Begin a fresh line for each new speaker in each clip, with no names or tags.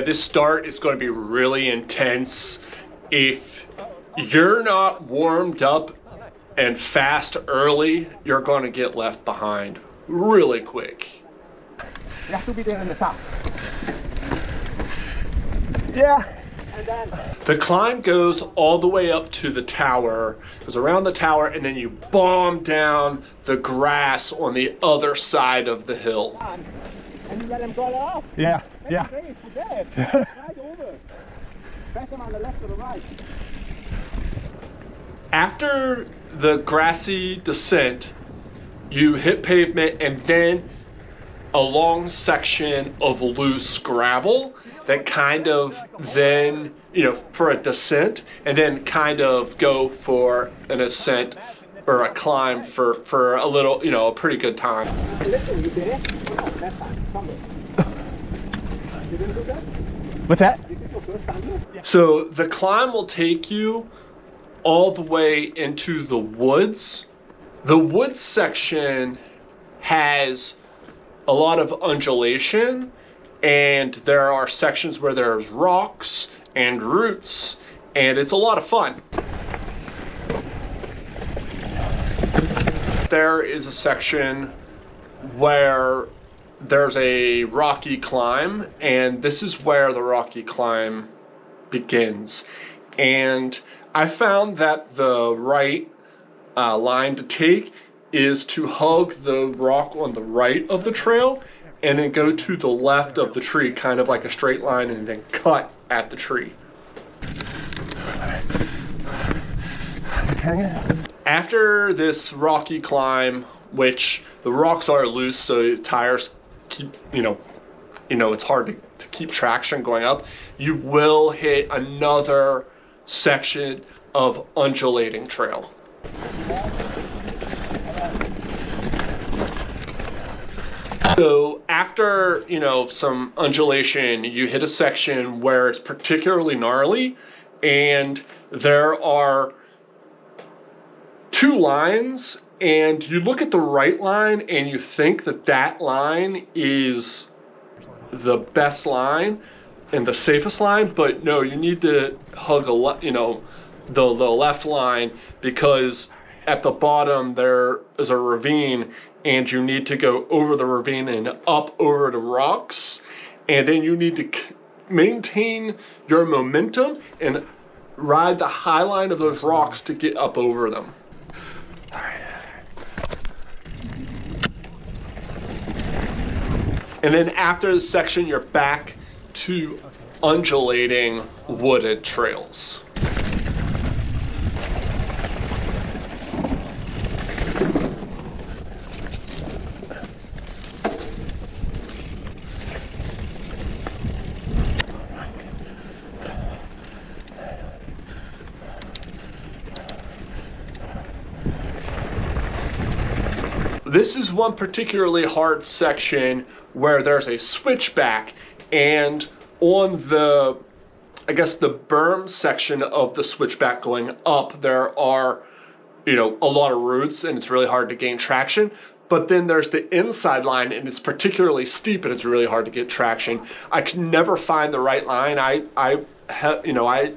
this start is going to be really intense. If you're not warmed up and fast early, you're going to get left behind really quick.
You have to be there in the top.
Yeah.
And then
The climb goes all the way up to the tower, goes around the tower, and then you bomb down the grass on the other side of the hill.
and you let him go off.
Yeah, yeah.
Race, you're dead. Right over. Press him on the left or the right.
After the grassy descent, you hit pavement and then a long section of loose gravel that kind of then, you know, for a descent, and then kind of go for an ascent or a climb for a little, you know, a pretty good time.
Listen, you did it? Oh, no, that's fine. Somewhere. You didn't do that?
What's that?
This is your first time here?
So the climb will take you all the way into the woods. The woods section has a lot of undulation, and there are sections where there's rocks and roots, and it's a lot of fun. There is a section where there's a rocky climb, and this is where the rocky climb begins. And I found that the right line to take is to hug the rock on the right of the trail and then go to the left of the tree, kind of like a straight line, and then cut at the tree. After this rocky climb, which the rocks are loose, so tires keep, you know, it's hard to keep traction going up, you will hit another section of undulating trail. So after, you know, some undulation, you hit a section where it's particularly gnarly, and there are two lines, and you look at the right line and you think that that line is the best line and the safest line, but no, you need to hug the left line, because at the bottom there is a ravine, and you need to go over the ravine and up over the rocks, and then you need to maintain your momentum and ride the high line of those rocks to get up over them. And then after the section, you're back to undulating wooded trails. This is one particularly hard section where there's a switchback, and on the, I guess, the berm section of the switchback going up, there are, you know, a lot of roots, and it's really hard to gain traction. But then there's the inside line, and it's particularly steep, and it's really hard to get traction. I can never find the right line. I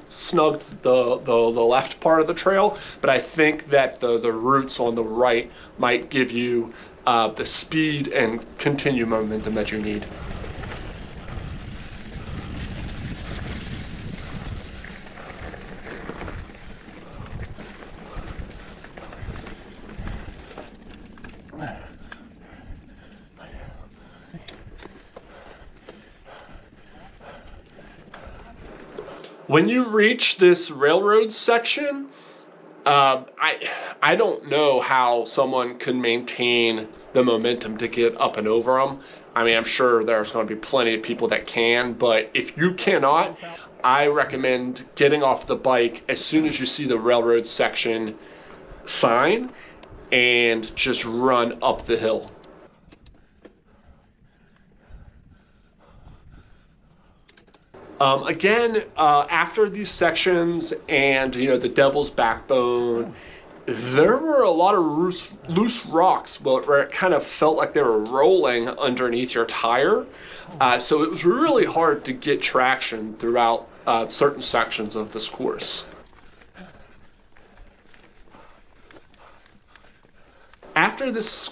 snugged the left part of the trail, but I think that the roots on the right might give you the speed and continued momentum that you need. When you reach this railroad section, I don't know how someone could maintain the momentum to get up and over them. I mean, I'm sure there's going to be plenty of people that can, but if you cannot, I recommend getting off the bike as soon as you see the railroad section sign and just run up the hill. Again, after these sections and, you know, the Devil's Backbone there were a lot of loose rocks where it kind of felt like they were rolling underneath your tire. So it was really hard to get traction throughout certain sections of this course. After this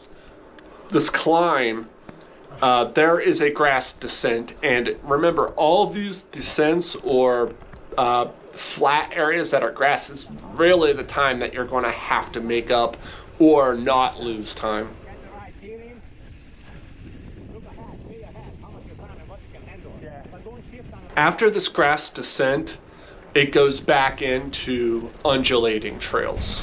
climb, there is a grass descent, and remember, all of these descents or flat areas that are grass is really the time that you're going to have to make up or not lose time. After this grass descent, it goes back into undulating trails.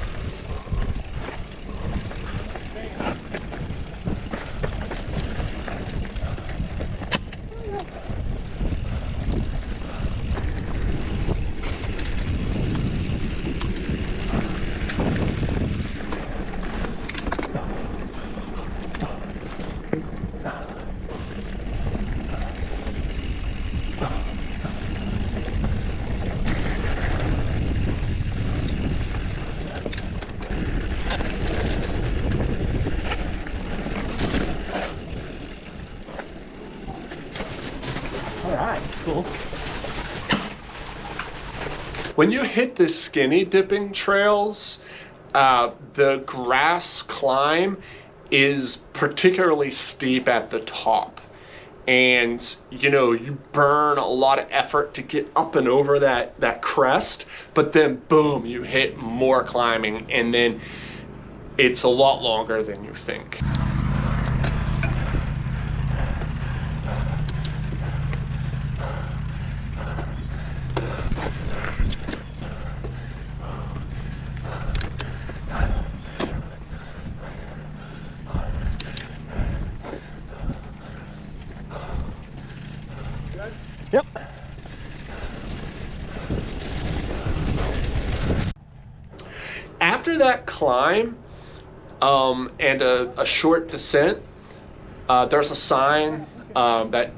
Alright, cool.
When you hit the skinny dipping trails, the grass climb is particularly steep at the top. And, you know, you burn a lot of effort to get up and over that crest, but then boom, you hit more climbing, and then it's a lot longer than you think.
Yep.
After that climb and a short descent, there's a sign that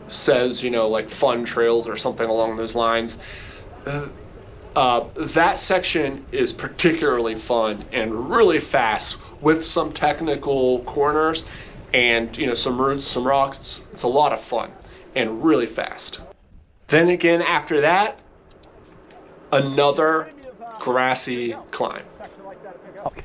says, like fun trails or something along those lines. That section is particularly fun and really fast with some technical corners and some roots, some rocks. It's a lot of fun and really fast. Then again, after that, another grassy climb.
Okay.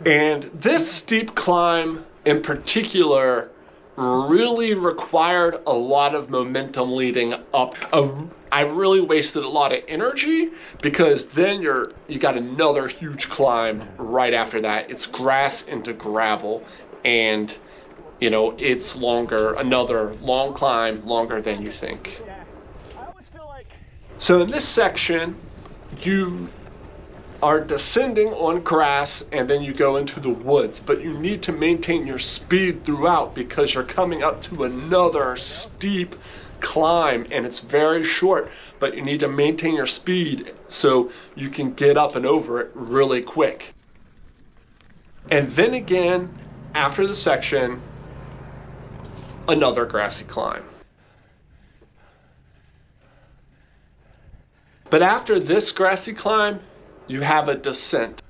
And this steep climb in particular really required a lot of momentum leading up. I really wasted a lot of energy because then you got another huge climb right after that. It's grass into gravel, and it's longer, another long climb, longer than you think. So in this section, you are descending on grass and then you go into the woods, but you need to maintain your speed throughout because you're coming up to another steep climb, and it's very short, but you need to maintain your speed so you can get up and over it really quick. And then again, after the section, another grassy climb. But after this grassy climb, you have a descent.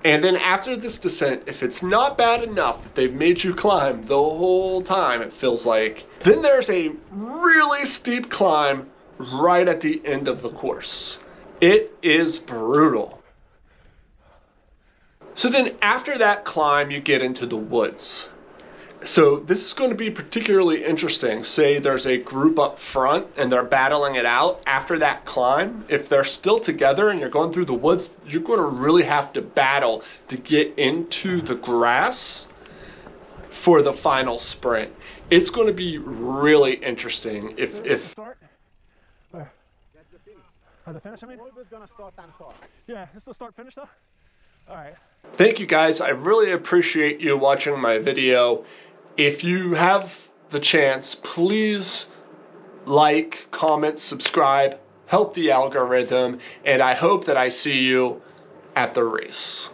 And then after this descent, if it's not bad enough that they've made you climb the whole time, it feels like, then there's a really steep climb right at the end of the course. It is brutal. So then after that climb, you get into the woods. So this is going to be particularly interesting. Say there's a group up front and they're battling it out. After that climb, if they're still together and you're going through the woods, you're going to really have to battle to get into the grass for the final sprint. It's going to be really interesting if
Start? The finish, I mean? Yeah, it's the start finish though? Alright.
Thank you guys. I really appreciate you watching my video. If you have the chance, please like, comment, subscribe, help the algorithm, and I hope that I see you at the race.